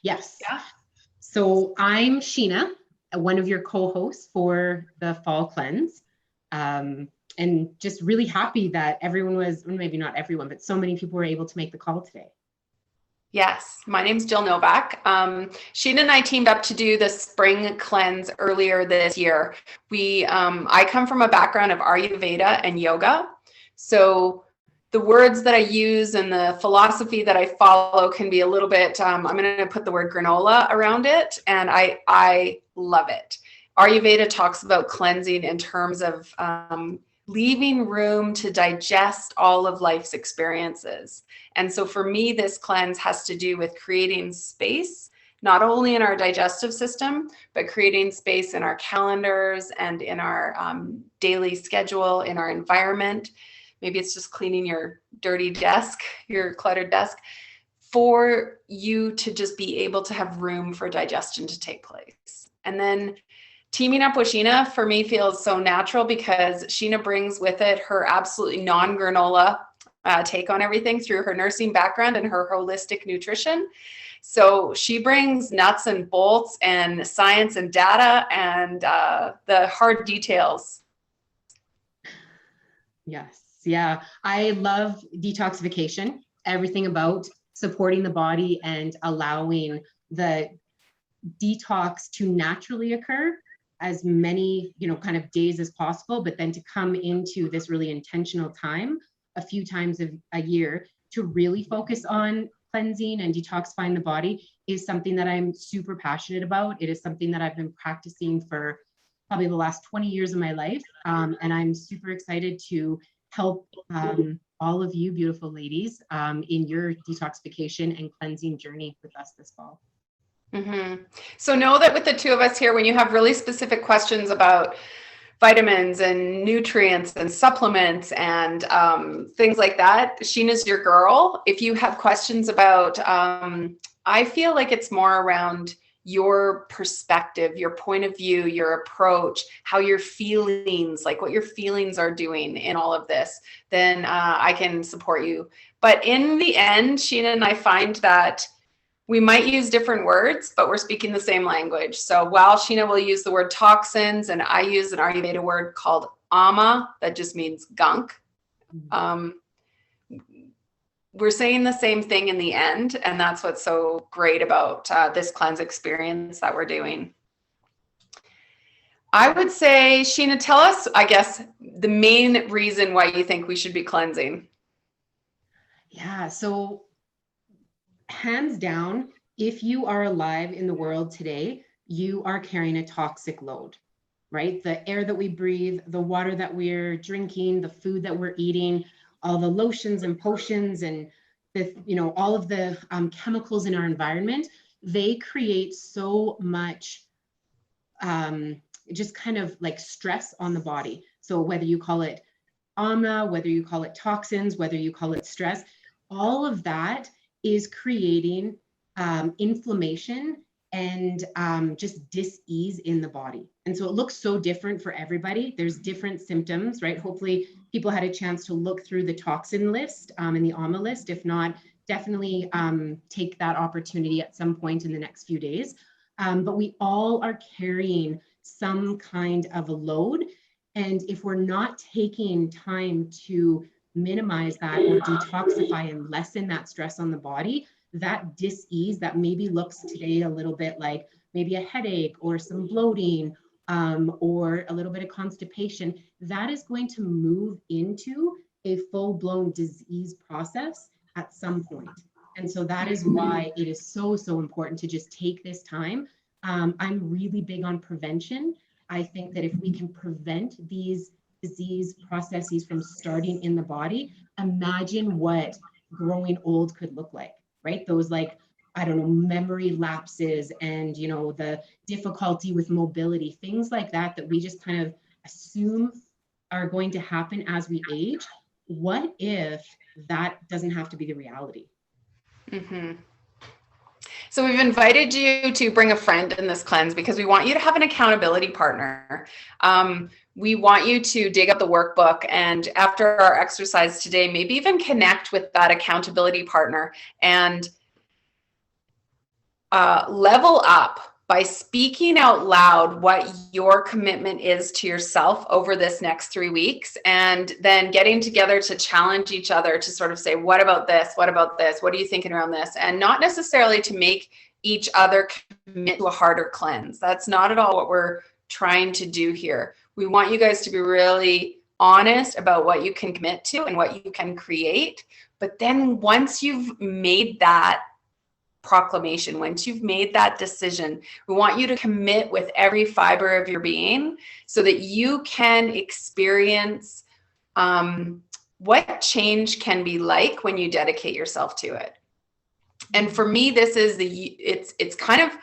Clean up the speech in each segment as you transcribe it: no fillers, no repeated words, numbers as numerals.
Yes. Yeah. So I'm Sheena, one of your co-hosts for the fall cleanse. And just really happy that everyone was, maybe not everyone, but so many people were able to make the call today. Yes, my name's Jill Novak. Sheena and I teamed up to do the spring cleanse earlier this year. I come from a background of Ayurveda and yoga. So the words that I use and the philosophy that I follow can be a little bit, I'm going to put the word granola around it, and I love it. Ayurveda talks about cleansing in terms of leaving room to digest all of life's experiences. And so for me, this cleanse has to do with creating space, not only in our digestive system, but creating space in our calendars and in our daily schedule, in our environment. Maybe it's just cleaning your dirty desk, your cluttered desk, for you to just be able to have room for digestion to take place. And then teaming up with Sheena for me feels so natural because Sheena brings with it her absolutely non-granola take on everything through her nursing background and her holistic nutrition. So she brings nuts and bolts and science and data and the hard details. Yes. Yeah. I love detoxification, everything about supporting the body and allowing the detox to naturally occur as many, kind of days as possible, but then to come into this really intentional time a few times a year to really focus on cleansing and detoxifying the body is something that I'm super passionate about. It is something that I've been practicing for probably the last 20 years of my life. And I'm super excited to help all of you beautiful ladies in your detoxification and cleansing journey with us this fall. Mm-hmm. So know that with the two of us here, when you have really specific questions about vitamins and nutrients and supplements and things like that, Sheena's your girl. If you have questions about, I feel like it's more around your perspective, your point of view, your approach, how your feelings, like what your feelings are doing in all of this, then I can support you. But in the end, Sheena and I find that we might use different words, but we're speaking the same language. So while Sheena will use the word toxins and I use an Ayurveda word called ama, that just means gunk. We're saying the same thing in the end. And that's what's so great about this cleanse experience that we're doing. I would say, Sheena, tell us, I guess, the main reason why you think we should be cleansing. Yeah, so hands down, if you are alive in the world today, you are carrying a toxic load, right? The air that we breathe, the water that we're drinking, the food that we're eating, all the lotions and potions and all of the chemicals in our environment, they create so much just kind of like stress on the body. So whether you call it ama, whether you call it toxins, whether you call it stress, all of that is creating inflammation and just dis-ease in the body. And so it looks so different for everybody. There's different symptoms, right? Hopefully people had a chance to look through the toxin list and the AMA list. If not, definitely take that opportunity at some point in the next few days. But we all are carrying some kind of a load. And if we're not taking time to minimize that or detoxify and lessen that stress on the body, that dis-ease that maybe looks today a little bit like maybe a headache or some bloating or a little bit of constipation, that is going to move into a full-blown disease process at some point. And so that is why it is so, so important to just take this time. I'm really big on prevention. I think that if we can prevent these disease processes from starting in the body, imagine what growing old could look like, right? Those memory lapses and, the difficulty with mobility, things like that, that we just kind of assume are going to happen as we age. What if that doesn't have to be the reality? Mm-hmm. So we've invited you to bring a friend in this cleanse because we want you to have an accountability partner. We want you to dig up the workbook and after our exercise today, maybe even connect with that accountability partner and level up by speaking out loud what your commitment is to yourself over this next 3 weeks, and then getting together to challenge each other to sort of say, what about this? What about this? What are you thinking around this? And not necessarily to make each other commit to a harder cleanse. That's not at all what we're trying to do here. We want you guys to be really honest about what you can commit to and what you can create. But then once you've made that proclamation, once you've made that decision, we want you to commit with every fiber of your being so that you can experience what change can be like when you dedicate yourself to it. And for me, this is it's kind of,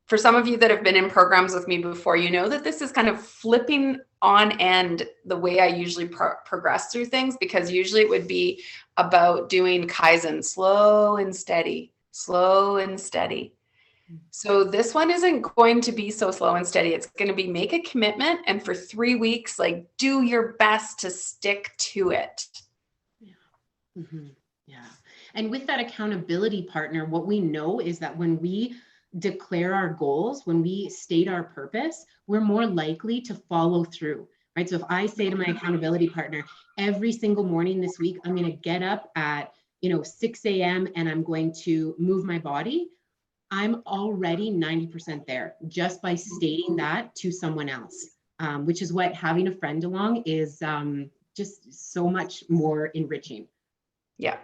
for some of you that have been in programs with me before, you know that this is kind of flipping on end the way I usually progress through things, because usually it would be about doing Kaizen, slow and steady. Slow and steady. So this one isn't going to be so slow and steady. It's going to be make a commitment, and for 3 weeks, like, do your best to stick to it. Yeah. Mm-hmm. Yeah. And with that accountability partner, what we know is that when we declare our goals, when we state our purpose, we're more likely to follow through, right? So if I say to my accountability partner, every single morning this week, I'm going to get up at 6 a.m. and I'm going to move my body, I'm already 90% there just by stating that to someone else, which is what having a friend along is just so much more enriching. Yeah.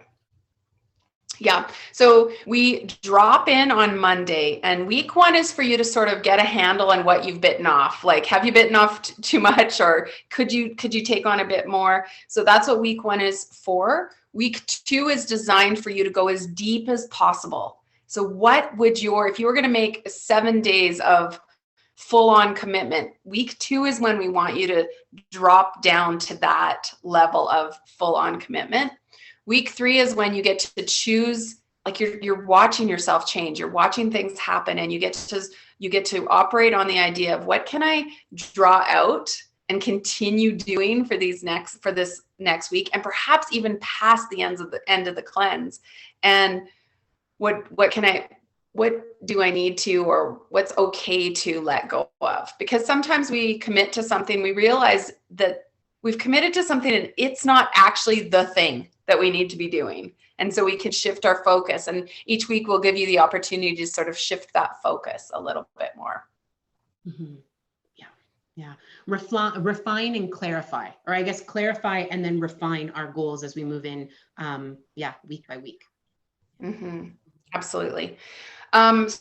Yeah. So we drop in on Monday, and week 1 is for you to sort of get a handle on what you've bitten off. Like, have you bitten off too much, or could you take on a bit more? So that's what week 1 is for. Week 2 is designed for you to go as deep as possible. So what would if you were going to make 7 days of full on commitment, week 2 is when we want you to drop down to that level of full on commitment. Week 3 is when you get to choose, like you're watching yourself change, you're watching things happen, and you get to operate on the idea of what can I draw out and continue doing for this next week, and perhaps even past the end of the cleanse. And what do I need to, or what's okay to let go of? Because sometimes we commit to something, we realize that we've committed to something and it's not actually the thing that we need to be doing. And so we can shift our focus, and each week we'll give you the opportunity to sort of shift that focus a little bit more. Mm-hmm. Yeah. Refine and clarify, or I guess clarify and then refine our goals as we move in, week by week. Mm-hmm. Absolutely.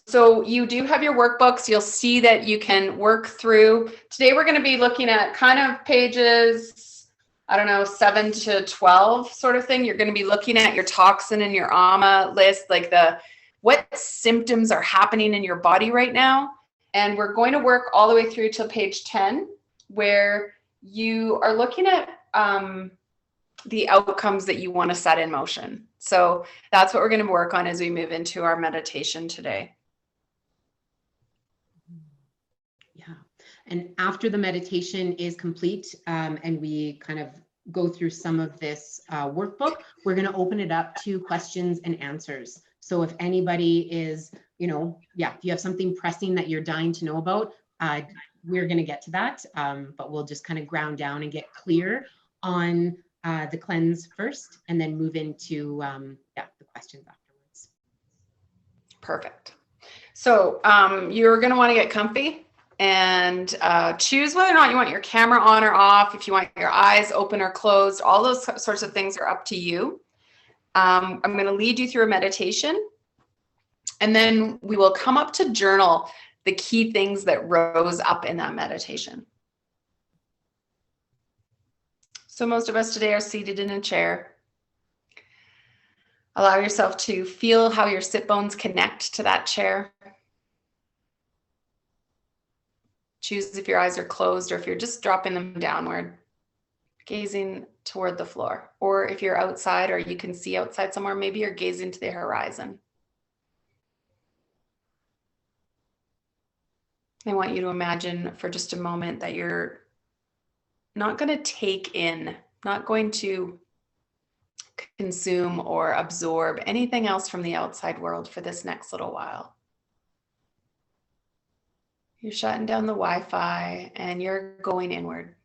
So you do have your workbooks. You'll see that you can work through. Today we're going to be looking at kind of pages, 7 to 12 sort of thing. You're going to be looking at your toxin and your AMA list, like what symptoms are happening in your body right now. And we're going to work all the way through to page 10, where you are looking at the outcomes that you want to set in motion. So that's what we're going to work on as we move into our meditation today. Yeah. And after the meditation is complete, and we kind of go through some of this workbook, we're going to open it up to questions and answers. So if anybody is, if you have something pressing that you're dying to know about, we're going to get to that. But we'll just kind of ground down and get clear on the cleanse first, and then move into the questions afterwards. Perfect. So you're going to want to get comfy and choose whether or not you want your camera on or off, if you want your eyes open or closed. All those sorts of things are up to you. I'm going to lead you through a meditation, and then we will come up to journal the key things that rose up in that meditation. So most of us today are seated in a chair. Allow yourself to feel how your sit bones connect to that chair. Choose if your eyes are closed or if you're just dropping them downward, gazing toward the floor. Or if you're outside or you can see outside somewhere, maybe you're gazing to the horizon. I want you to imagine for just a moment that you're not going to take in, not going to consume or absorb anything else from the outside world for this next little while. You're shutting down the Wi-Fi and you're going inward.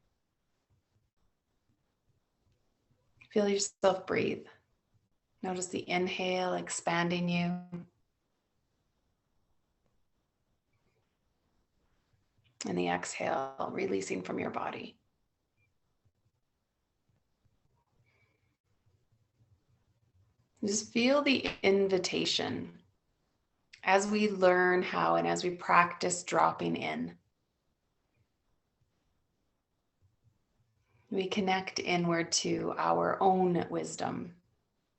Feel yourself breathe. Notice the inhale expanding you. And the exhale releasing from your body. Just feel the invitation as we learn how and as we practice dropping in. We connect inward to our own wisdom,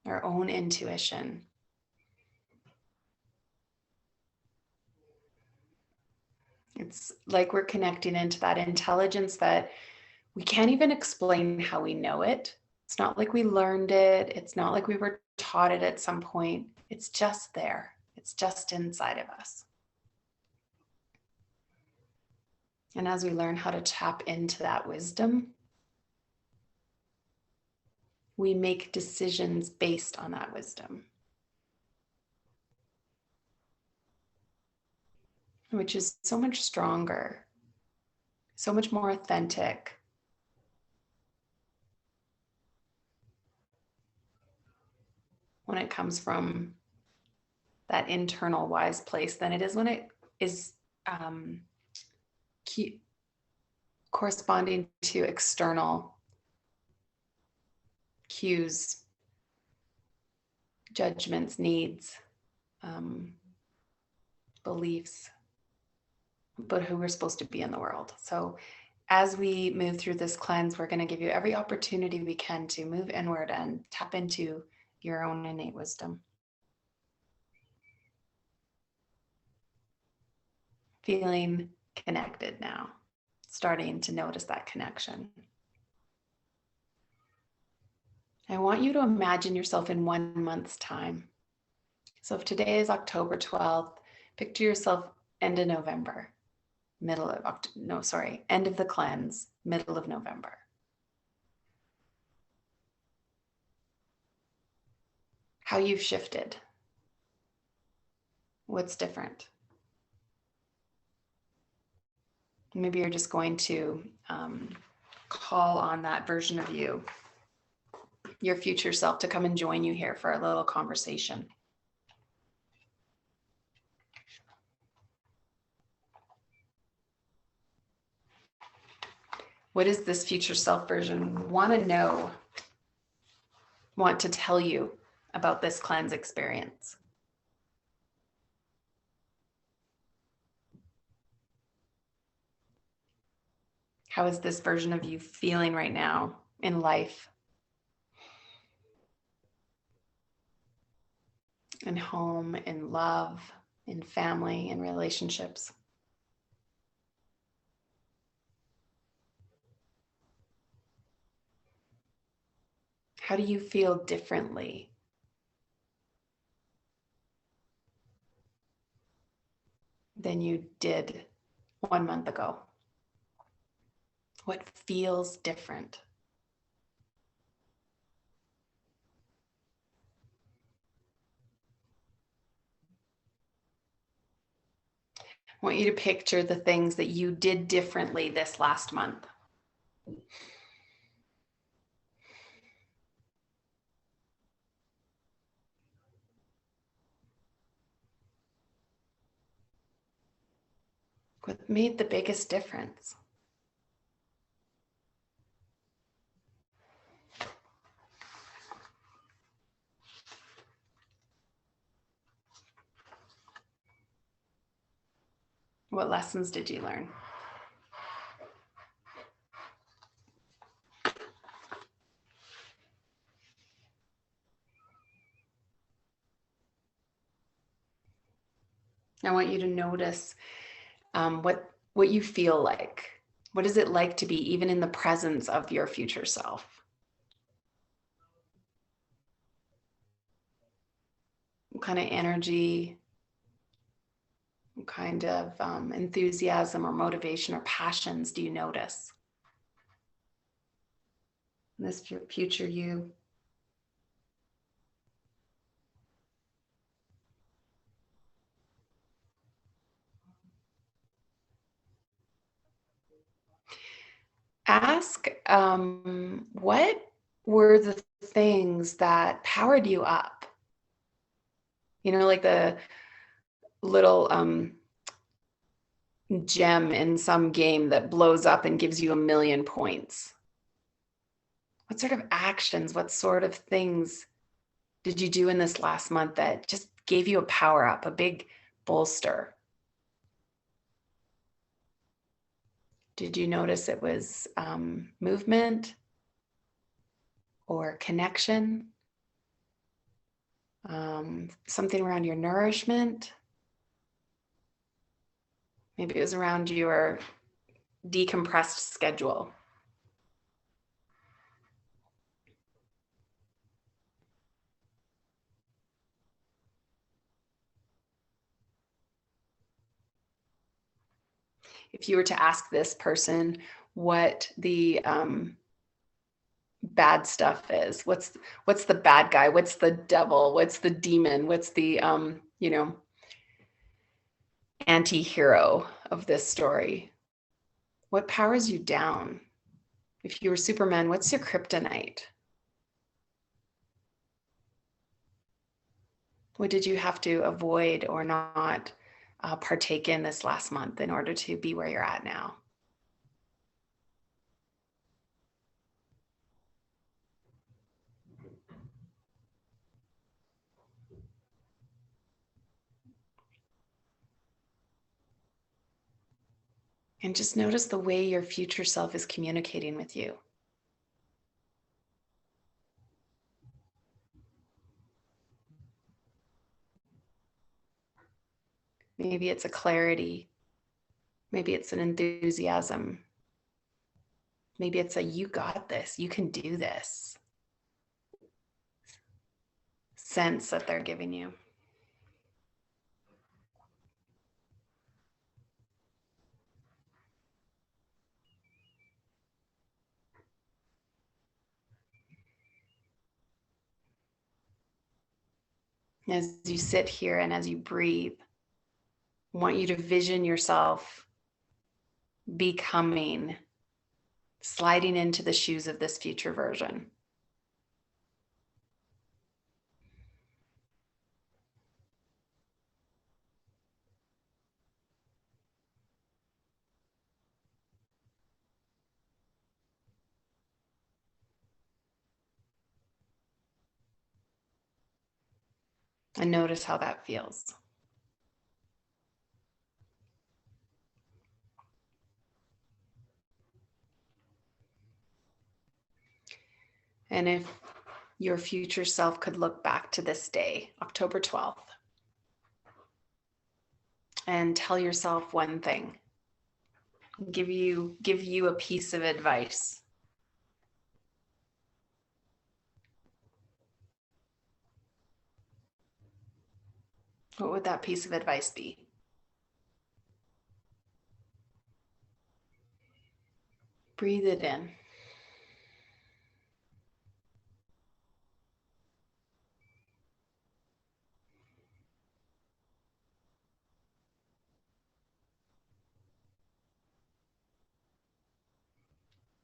our own intuition. It's like we're connecting into that intelligence that we can't even explain how we know it. It's not like we learned it. It's not like we were taught it at some point. It's just there. It's just inside of us. And as we learn how to tap into that wisdom, we make decisions based on that wisdom, which is so much stronger, so much more authentic. When it comes from that internal wise place than it is when it is corresponding to external cues, judgments, needs, beliefs about who we're supposed to be in the world. So as we move through this cleanse, we're going to give you every opportunity we can to move inward and tap into your own innate wisdom. Feeling connected now, starting to notice that connection. I want you to imagine yourself in 1 month's time. So if today is October 12th, picture yourself end of November, end of the cleanse, middle of November. How you've shifted. What's different? Maybe you're just going to call on that version of you, your future self, to come and join you here for a little conversation. What does this future self version want to know, want to tell you about this cleanse experience? How is this version of you feeling right now in life, in home, in love, in family, in relationships? How do you feel differently than you did 1 month ago? What feels different? I want you to picture the things that you did differently this last month. What made the biggest difference? What lessons did you learn? I want you to notice what you feel like. What is it like to be even in the presence of your future self? What kind of energy, what kind of enthusiasm or motivation or passions do you notice in this future you? what were the things that powered you up? You know, like the little gem in some game that blows up and gives you 1,000,000 points. What sort of actions, what sort of things did you do in this last month that just gave you a power up, a big bolster? Did you notice it was movement or connection? Something around your nourishment? Maybe it was around your decompressed schedule. If you were to ask this person what the bad stuff is, what's the bad guy, what's the devil, what's the demon, what's the anti-hero of this story, what powers you down? If you were Superman, what's your kryptonite? What did you have to avoid or not partake in this last month in order to be where you're at now? And just notice the way your future self is communicating with you. Maybe it's a clarity. Maybe it's an enthusiasm. Maybe it's a, you got this, you can do this sense that they're giving you. As you sit here and as you breathe, I want you to vision yourself becoming, sliding into the shoes of this future version. And notice how that feels. And if your future self could look back to this day, October 12th, and tell yourself one thing, give you a piece of advice, what would that piece of advice be? Breathe it in.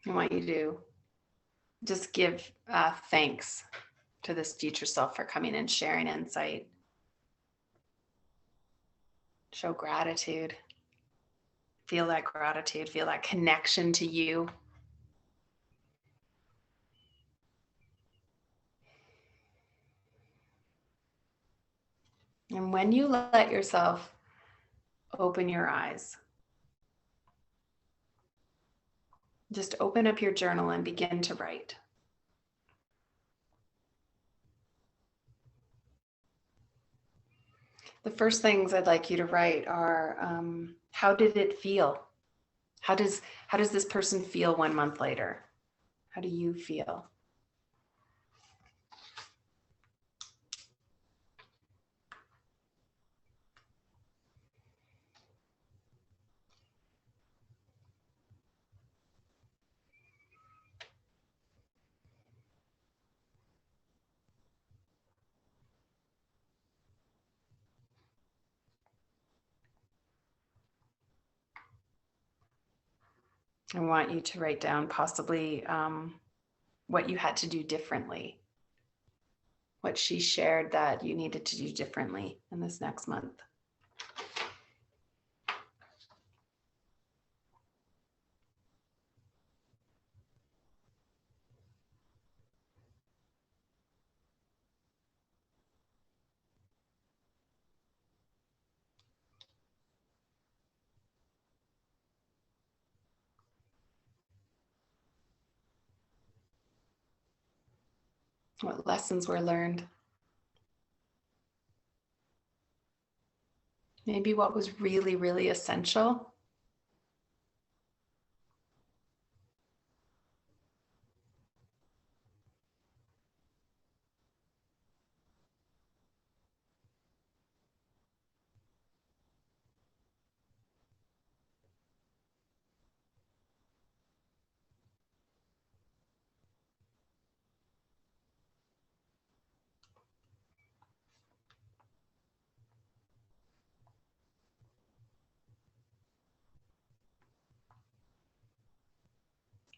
I want you to just give thanks to this future self for coming and sharing insight. Show gratitude. Feel that gratitude, feel that connection to you. And when you let yourself open your eyes, just open up your journal and begin to write. The first things I'd like you to write are, how did it feel? How does this person feel 1 month later? How do you feel? I want you to write down possibly what you had to do differently, what she shared that you needed to do differently in this next month. What lessons were learned? Maybe what was really, really essential.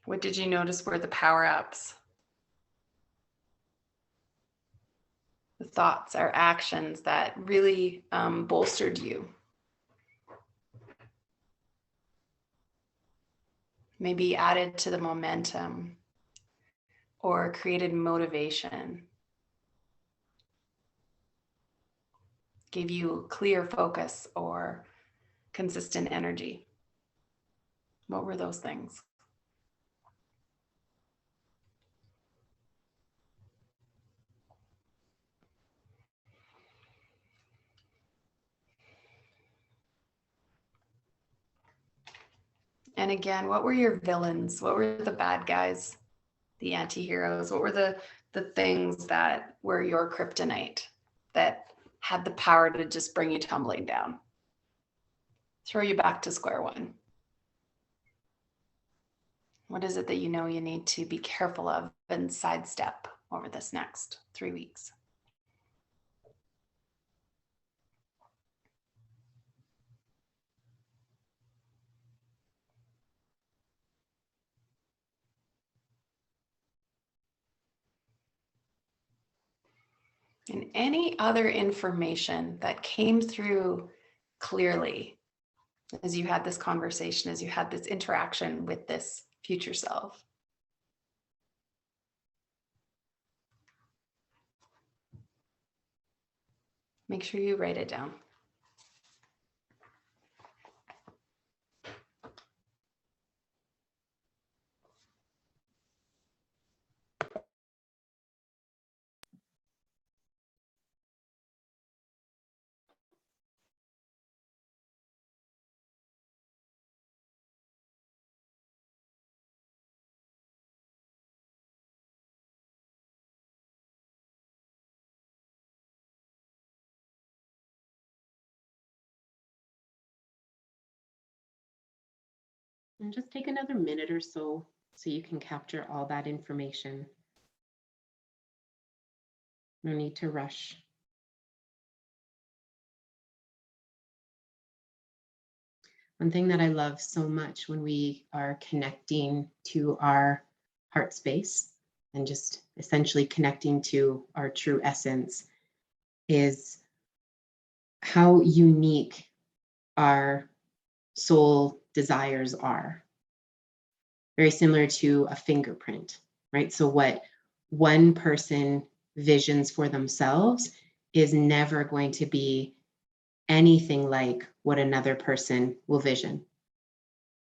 What did you notice were the power-ups? The thoughts or actions that really bolstered you. Maybe added to the momentum or created motivation. Gave you clear focus or consistent energy. What were those things? And again, what were your villains? What were the bad guys, the anti-heroes? What were the things that were your kryptonite that had the power to just bring you tumbling down? Throw you back to square one. What is it that you know you need to be careful of and sidestep over this next 3 weeks? And any other information that came through clearly as you had this conversation, as you had this interaction with this future self. Make sure you write it down. And just take another minute or so you can capture all that information. No need to rush. One thing that I love so much when we are connecting to our heart space and just essentially connecting to our true essence is how unique our soul desires are. Very similar to a fingerprint, right? So what one person visions for themselves is never going to be anything like what another person will vision.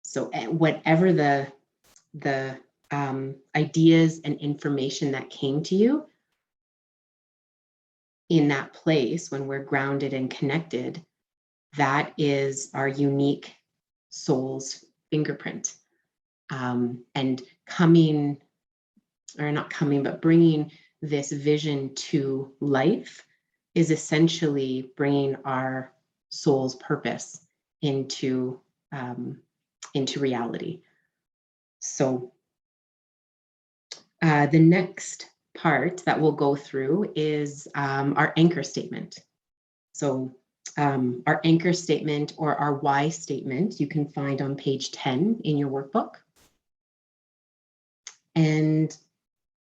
So whatever the ideas and information that came to you in that place when we're grounded and connected, that is our unique soul's fingerprint. And bringing this vision to life is essentially bringing our soul's purpose into reality. So the next part that we'll go through is our anchor statement. So Our anchor statement or our why statement you can find on page 10 in your workbook. And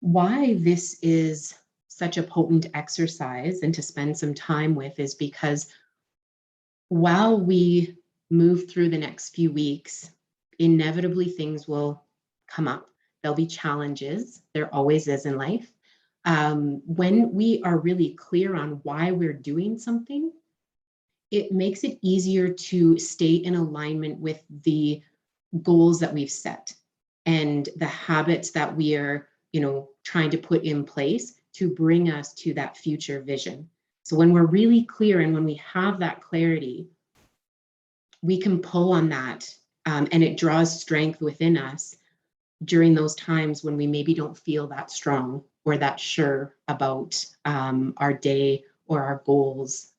why this is such a potent exercise and to spend some time with is because while we move through the next few weeks, inevitably things will come up. There'll be challenges. There always is in life. When we are really clear on why we're doing something, it makes it easier to stay in alignment with the goals that we've set and the habits that we are, trying to put in place to bring us to that future vision. So when we're really clear and when we have that clarity, we can pull on that, and it draws strength within us during those times when we maybe don't feel that strong or that sure about our day or our goals.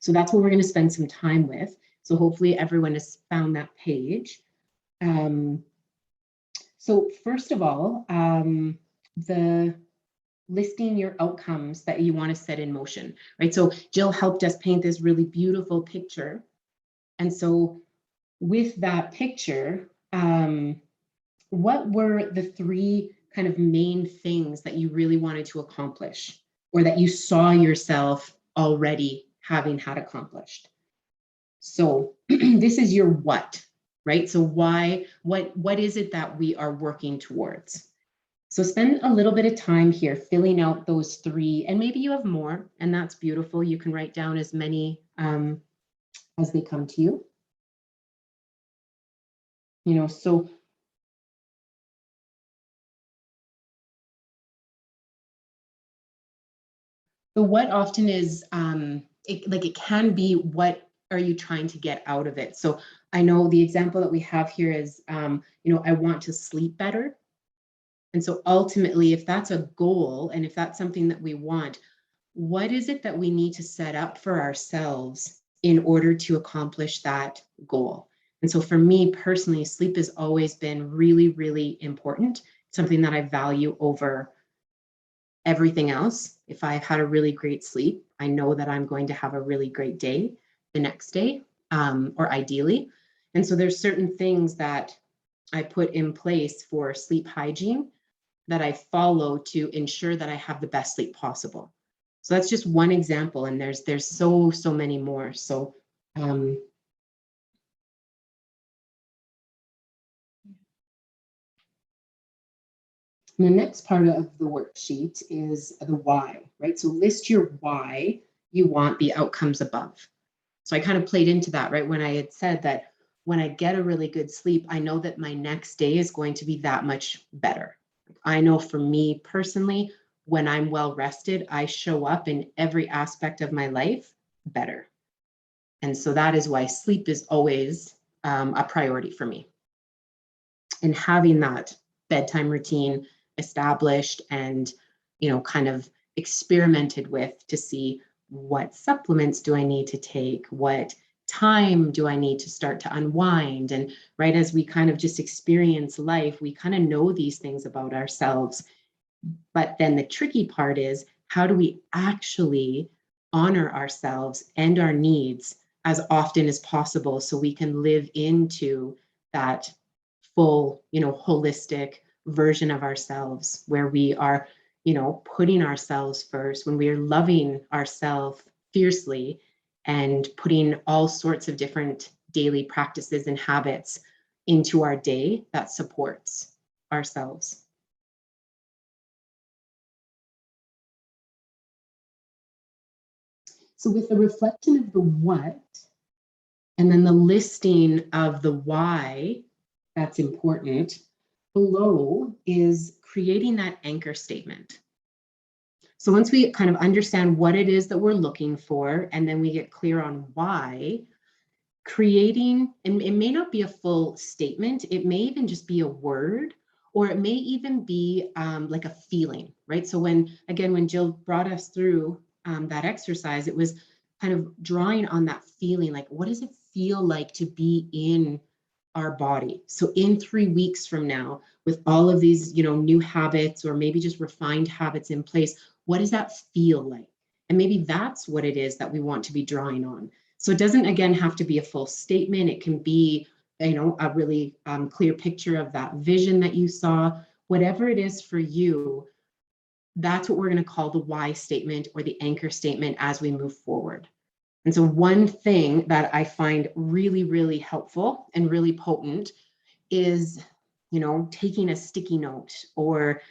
So that's what we're going to spend some time with. So hopefully everyone has found that page. So first of all, the listing your outcomes that you want to set in motion, right? So Jill helped us paint this really beautiful picture. And so with that picture, what were the three kind of main things that you really wanted to accomplish or that you saw yourself already having had accomplished? So this is your what, right? So why, what is it that we are working towards? So spend a little bit of time here filling out those three, and maybe you have more, and that's beautiful. You can write down as many as they come to you. So the what often is, it can be, what are you trying to get out of it? So I know the example that we have here is, I want to sleep better. And so ultimately, if that's a goal and if that's something that we want, what is it that we need to set up for ourselves in order to accomplish that goal? And so for me personally, sleep has always been really, really important, something that I value over everything else. If I've had a really great sleep, I know that I'm going to have a really great day the next day, or ideally. And so there's certain things that I put in place for sleep hygiene that I follow to ensure that I have the best sleep possible. So that's just one example, and there's so many more. So the next part of the worksheet is the why, right? So list your why you want the outcomes above. So I kind of played into that, right? When I had said that when I get a really good sleep, I know that my next day is going to be that much better. I know for me personally, when I'm well rested, I show up in every aspect of my life better. And so that is why sleep is always a priority for me. And having that bedtime routine established and, kind of experimented with to see what supplements do I need to take, what time do I need to start to unwind? And right as we kind of just experience life, we kind of know these things about ourselves. But then the tricky part is, how do we actually honor ourselves and our needs as often as possible so we can live into that full, holistic version of ourselves where we are, putting ourselves first, when we are loving ourselves fiercely and putting all sorts of different daily practices and habits into our day that supports ourselves. So with the reflection of the what, and then the listing of the why that's important, below is creating that anchor statement. So once we kind of understand what it is that we're looking for, and then we get clear on why, creating, and it may not be a full statement, it may even just be a word, or it may even be like a feeling, right? So when Jill brought us through that exercise, it was kind of drawing on that feeling, like, what does it feel like to be in our body? So in 3 weeks from now, with all of these, new habits, or maybe just refined habits in place, what does that feel like? And maybe that's what it is that we want to be drawing on. So it doesn't, again, have to be a full statement. It can be, a really clear picture of that vision that you saw. Whatever it is for you, that's what we're going to call the why statement or the anchor statement as we move forward. And so one thing that I find really, really helpful and really potent is, taking a sticky note or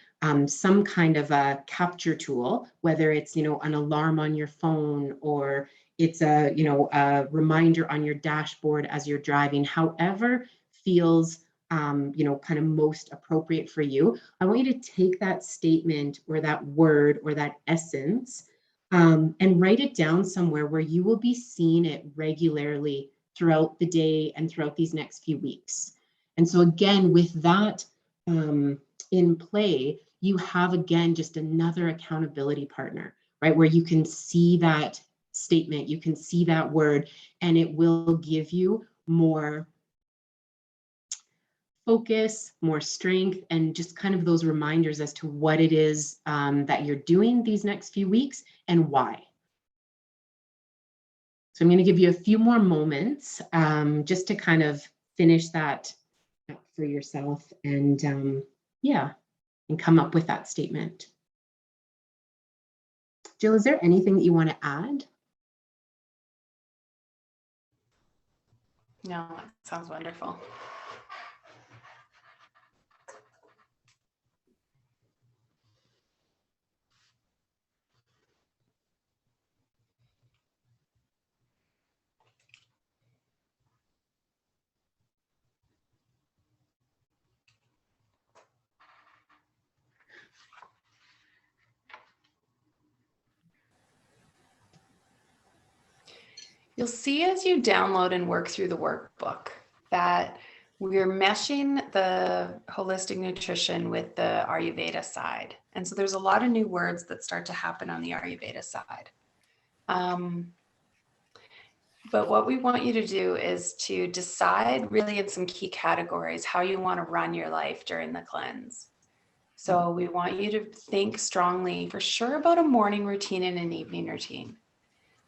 some kind of a capture tool, whether it's, an alarm on your phone or it's a reminder on your dashboard as you're driving, however feels, kind of most appropriate for you. I want you to take that statement or that word or that essence and write it down somewhere where you will be seeing it regularly throughout the day and throughout these next few weeks. And so again, with that in play, you have, again, just another accountability partner, right? Where you can see that statement, you can see that word, and it will give you more focus, more strength, and just kind of those reminders as to what it is that you're doing these next few weeks and why. So I'm going to give you a few more moments just to kind of finish that up for yourself and and come up with that statement. Jill, is there anything that you want to add? No, it sounds wonderful. You'll see as you download and work through the workbook that we're meshing the holistic nutrition with the Ayurveda side. And so there's a lot of new words that start to happen on the Ayurveda side. But what we want you to do is to decide really in some key categories how you want to run your life during the cleanse. So we want you to think strongly for sure about a morning routine and an evening routine,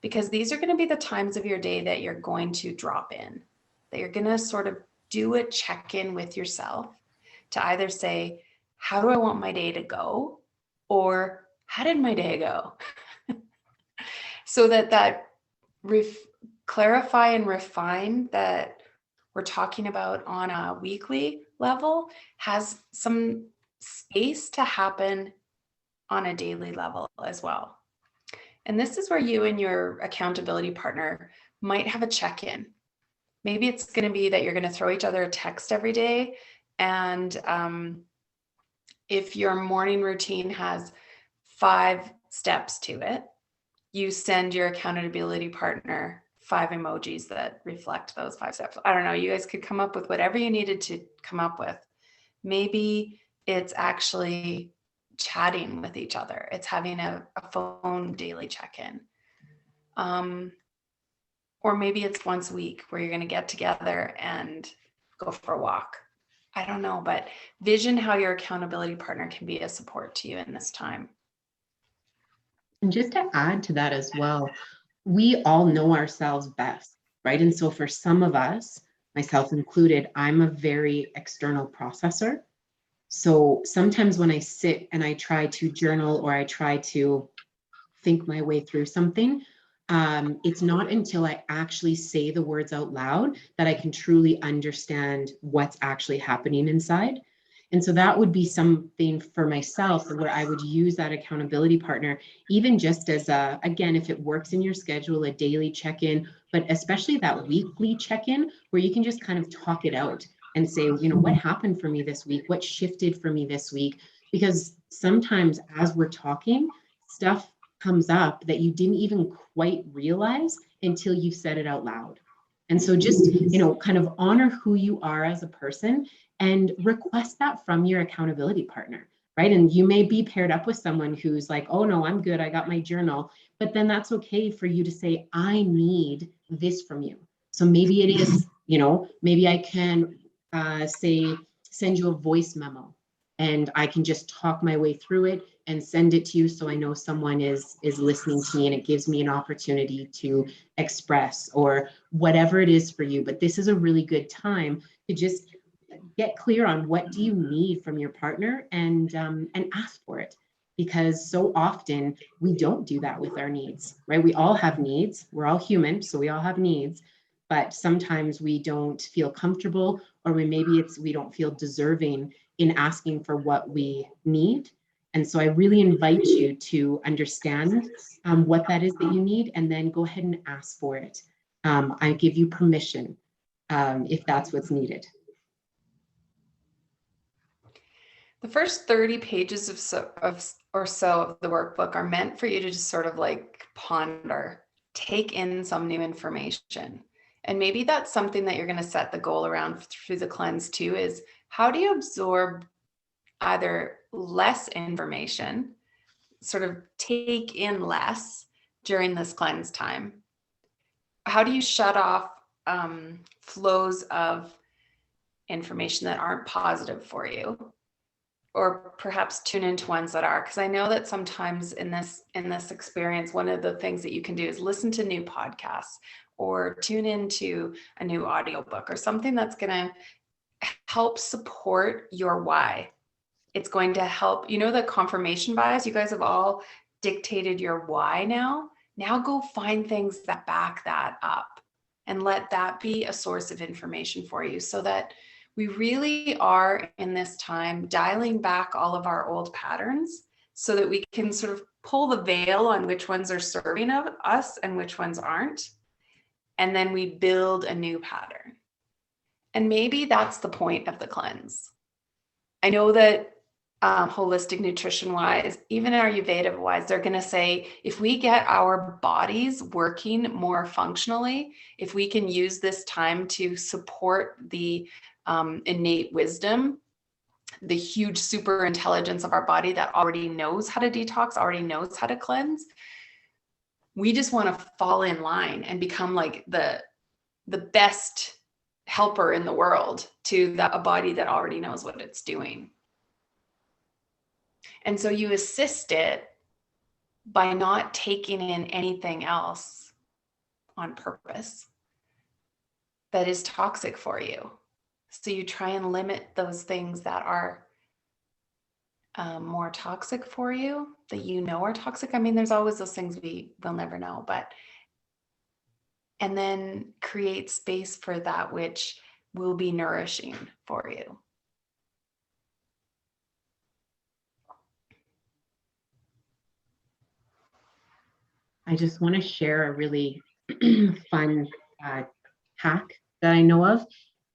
because these are going to be the times of your day that you're going to drop in, that you're going to sort of do a check-in with yourself to either say, how do I want my day to go? Or how did my day go? So that clarify and refine that we're talking about on a weekly level has some space to happen on a daily level as well. And this is where you and your accountability partner might have a check-in. Maybe it's going to be that you're going to throw each other a text every day. And if your morning routine has 5 steps to it, you send your accountability partner 5 emojis that reflect those 5 steps. I don't know, you guys could come up with whatever you needed to come up with. Maybe it's actually chatting with each other. It's having a phone daily check-in. Or maybe it's once a week where you're going to get together and go for a walk. I don't know, but vision how your accountability partner can be a support to you in this time. And just to add to that as well, we all know ourselves best, right? And so for some of us, myself included, I'm a very external processor. So sometimes when I sit and I try to journal or I try to think my way through something, it's not until I actually say the words out loud that I can truly understand what's actually happening inside. And so that would be something for myself where I would use that accountability partner, even just as again, if it works in your schedule, a daily check-in, but especially that weekly check-in where you can just kind of talk it out and say, what happened for me this week? What shifted for me this week? Because sometimes as we're talking, stuff comes up that you didn't even quite realize until you said it out loud. And so just, kind of honor who you are as a person and request that from your accountability partner, right? And you may be paired up with someone who's like, oh no, I'm good, I got my journal. But then that's okay for you to say, I need this from you. So maybe it is, maybe I can send you a voice memo and I can just talk my way through it and send it to you, so I know someone is listening to me, and it gives me an opportunity to express, or whatever it is for you. But this is a really good time to just get clear on what do you need from your partner, and ask for it, because so often we don't do that with our needs, right? We all have needs. We're all human, so we all have needs, but sometimes we don't feel comfortable, or we don't feel deserving in asking for what we need. And so I really invite you to understand what that is that you need, and then go ahead and ask for it. I give you permission if that's what's needed. The first 30 pages of so of the workbook are meant for you to just sort of like ponder, take in some new information. And maybe that's something that you're going to set the goal around through the cleanse too, is how do you absorb either less information, sort of take in less during this cleanse time? How do you shut off flows of information that aren't positive for you? Or perhaps tune into ones that are, because I know that sometimes in this experience, one of the things that you can do is listen to new podcasts, or tune into a new audiobook, or something that's going to help support your why. It's going to help, the confirmation bias, you guys have all dictated your why now. Now go find things that back that up, and let that be a source of information for you, so that we really are in this time dialing back all of our old patterns, so that we can sort of pull the veil on which ones are serving of us and which ones aren't. And then we build a new pattern. And maybe that's the point of the cleanse. I know that holistic nutrition wise, even Ayurveda wise, they're going to say, if we get our bodies working more functionally, if we can use this time to support the innate wisdom, the huge super intelligence of our body that already knows how to detox, already knows how to cleanse, we just want to fall in line and become like the best helper in the world to a body that already knows what it's doing. And so you assist it by not taking in anything else on purpose that is toxic for you. So you try and limit those things that are more toxic for you, that are toxic. I mean, there's always those things we'll never know, and then create space for that which will be nourishing for you. I just want to share a really fun hack that I know of,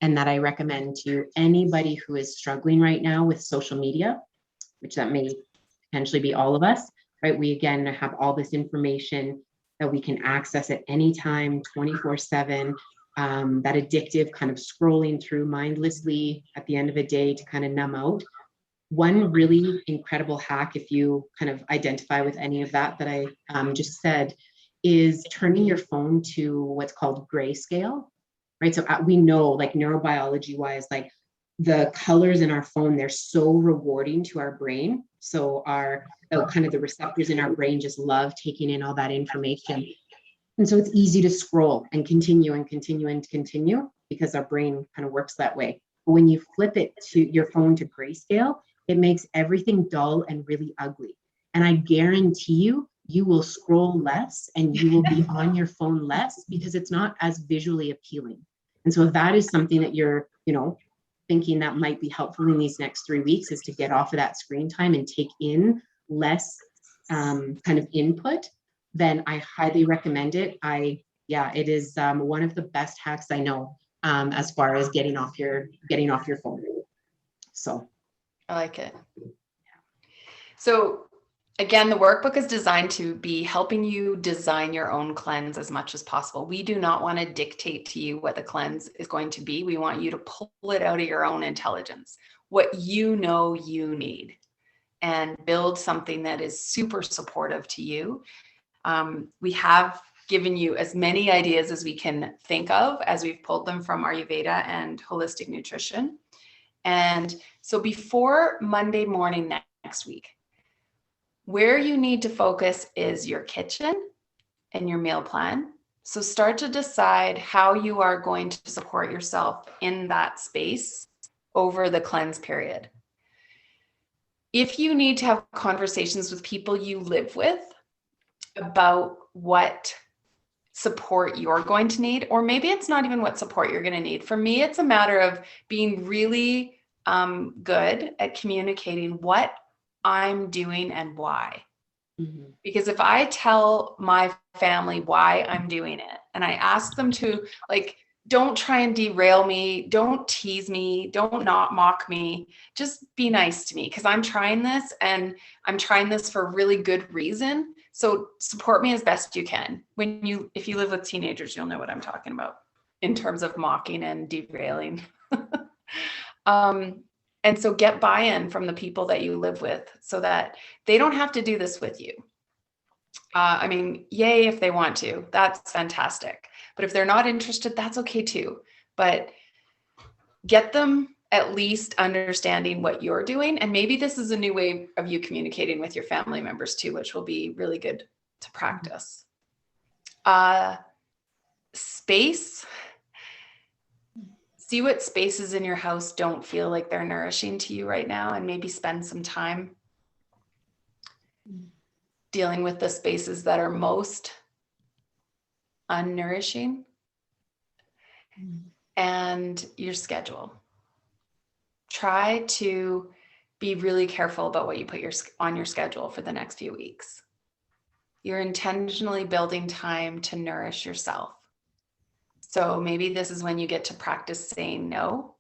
and that I recommend to anybody who is struggling right now with social media, which that may potentially be all of us, right? We again have all this information that we can access at any time, 24/7, that addictive kind of scrolling through mindlessly at the end of a day to kind of numb out. One really incredible hack, if you kind of identify with any of that I just said, is turning your phone to what's called grayscale, right? So we know, like neurobiology wise, like the colors in our phone, they're so rewarding to our brain. So the receptors in our brain just love taking in all that information. And so it's easy to scroll and continue and continue and continue, because our brain kind of works that way. But when you flip your phone to grayscale, it makes everything dull and really ugly. And I guarantee you will scroll less, and you will be on your phone less, because it's not as visually appealing. And so if that is something that you're, thinking that might be helpful in these next 3 weeks, is to get off of that screen time and take in less kind of input, then I highly recommend it. It is one of the best hacks I know as far as getting off your phone. So I like it. So again, the workbook is designed to be helping you design your own cleanse as much as possible. We do not want to dictate to you what the cleanse is going to be. We want you to pull it out of your own intelligence, what you know you need, and build something that is super supportive to you. We have given you as many ideas as we can think of, as we've pulled them from Ayurveda and holistic nutrition. And so before Monday morning next week, where you need to focus is your kitchen and your meal plan. So start to decide how you are going to support yourself in that space over the cleanse period. If you need to have conversations with people you live with about what support you're going to need, or maybe it's not even what support you're going to need. For me, it's a matter of being really good at communicating what I'm doing and why. Mm-hmm. Because if I tell my family why I'm doing it, and I ask them to, like, don't try and derail me, don't tease me, don't not mock me, just be nice to me, because I'm trying this and I'm trying this for a really good reason. So support me as best you can. If you live with teenagers, you'll know what I'm talking about in terms of mocking and derailing. And so get buy-in from the people that you live with so that they don't have to do this with you. I mean, yay, if they want to, that's fantastic. But if they're not interested, that's okay too. But get them at least understanding what you're doing. And maybe this is a new way of you communicating with your family members too, which will be really good to practice. Space. See what spaces in your house don't feel like they're nourishing to you right now, and maybe spend some time dealing with the spaces that are most unnourishing. And your schedule. Try to be really careful about what you put on your schedule for the next few weeks. You're intentionally building time to nourish yourself. So maybe this is when you get to practice saying no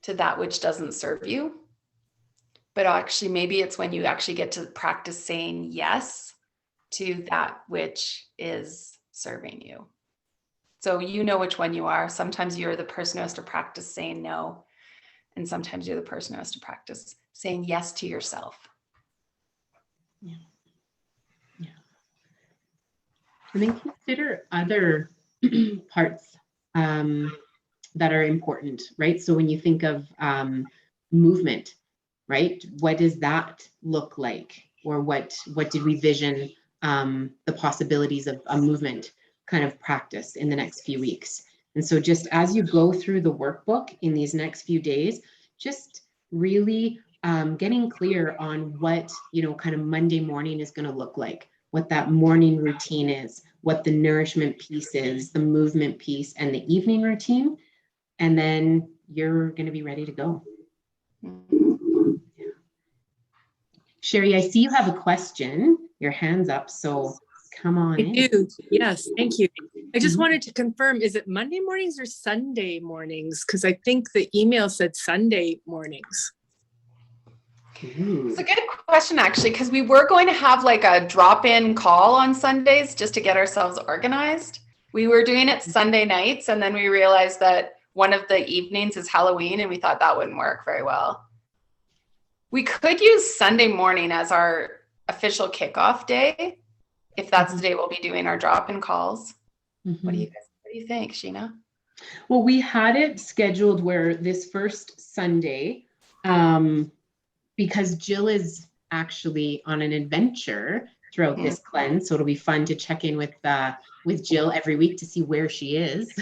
to that which doesn't serve you. But actually, maybe it's when you actually get to practice saying yes to that which is serving you. So you know which one you are. Sometimes you're the person who has to practice saying no. And sometimes you're the person who has to practice saying yes to yourself. Yeah. Yeah. And then consider other parts that are important, right? So when you think of movement, right? What does that look like? Or what did we vision the possibilities of a movement kind of practice in the next few weeks? And so just as you go through the workbook in these next few days, just really getting clear on what, kind of Monday morning is going to look like, what that morning routine is, what the nourishment piece is, the movement piece, and the evening routine. And then you're going to be ready to go. Sherry, I see you have a question. Your hand's up, so come on in. I do. Yes, thank you. I just wanted to confirm, is it Monday mornings or Sunday mornings? Because I think the email said Sunday mornings. It's a good question, actually, because we were going to have like a drop-in call on Sundays just to get ourselves organized. We were doing it Sunday nights, and then we realized that one of the evenings is Halloween, and we thought that wouldn't work very well. We could use Sunday morning as our official kickoff day, if that's the day we'll be doing our drop-in calls. What do you think, Sheena? Well, we had it scheduled where this first Sunday, because Jill is actually on an adventure throughout this cleanse, so it'll be fun to check in with Jill every week to see where she is,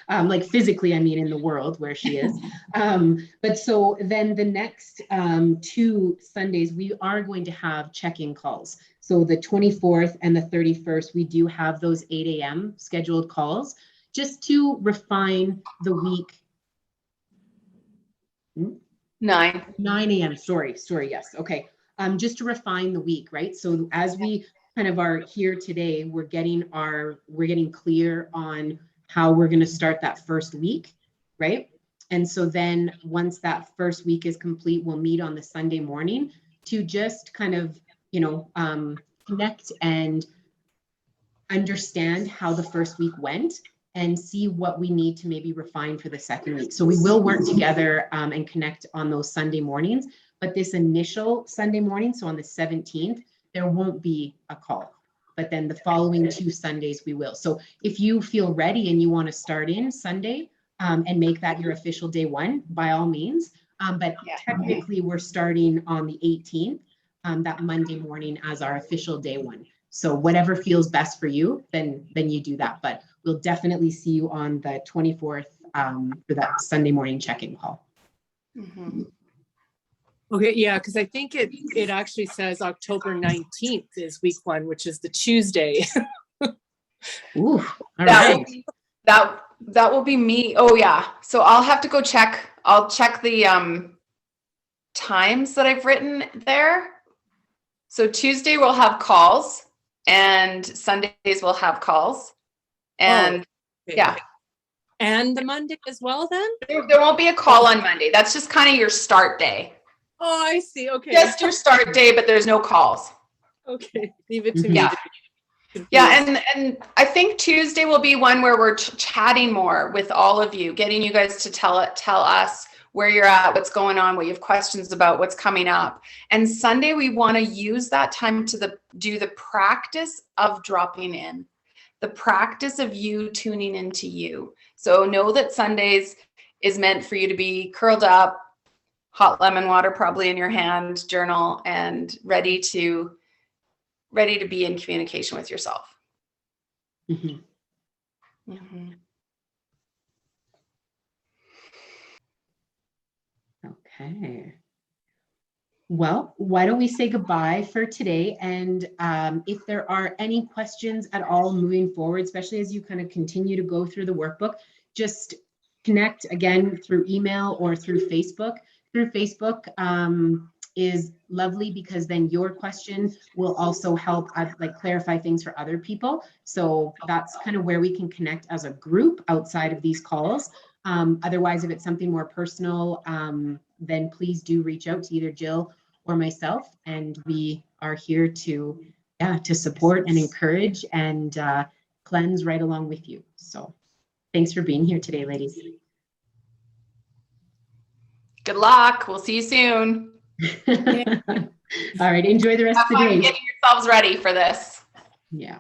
like physically, I mean, in the world where she is. But so then the next 2 Sundays, we are going to have check-in calls. So the 24th and the 31st, we do have those 8 a.m. scheduled calls just to refine the week. 9 a.m. Sorry. Yes. Okay. Just to refine the week, right? So as we kind of are here today, we're getting clear on how we're going to start that first week, right? And so then once that first week is complete, we'll meet on the Sunday morning to just kind of, connect and understand how the first week went and see what we need to maybe refine for the second week. So we will work together and connect on those Sunday mornings, but this initial Sunday morning, so on the 17th, there won't be a call, but then the following 2 Sundays we will. So if you feel ready and you want to start in Sunday, and make that your official day one, by all means. But Yeah. technically, we're starting on the 18th, that Monday morning as our official day one. So whatever feels best for you, then you do that. But we'll definitely see you on the 24th for that Sunday morning check-in call. Mhm. Okay, yeah, because I think it actually says October 19th is week one, which is the Tuesday. Ooh, all That right. will be, that will be me. Oh yeah. So I'll have to go check. I'll check the times that I've written there. So Tuesday we'll have calls and Sundays we'll have calls. And Okay. yeah, And the Monday as well then? there won't be a call on Monday. That's just kind of your start day. Oh, I see. Okay. Just your start day, but there's no calls. Okay. Leave it to me. Yeah. to be Yeah, confused. and I think Tuesday will be one where we're chatting more with all of you, getting you guys to tell us where you're at, what's going on, what you have questions about, what's coming up. And Sunday, we want to use that time to do the practice of dropping in, the practice of you tuning into you. So know that Sundays is meant for you to be curled up, hot lemon water probably in your hand, journal, and ready to be in communication with yourself. Mhm. Mm-hmm. Okay. Well, why don't we say goodbye for today? And if there are any questions at all moving forward, especially as you kind of continue to go through the workbook, just connect again through email or through Facebook. Through Facebook is lovely because then your question will also help like clarify things for other people. So that's kind of where we can connect as a group outside of these calls. Otherwise, if it's something more personal, then please do reach out to either Jill or myself, and we are here to support and encourage and cleanse right along with you. So thanks for being here today, ladies. Good luck. We'll see you soon. All right, enjoy the rest Have of the fun day. getting yourselves ready for this. Yeah.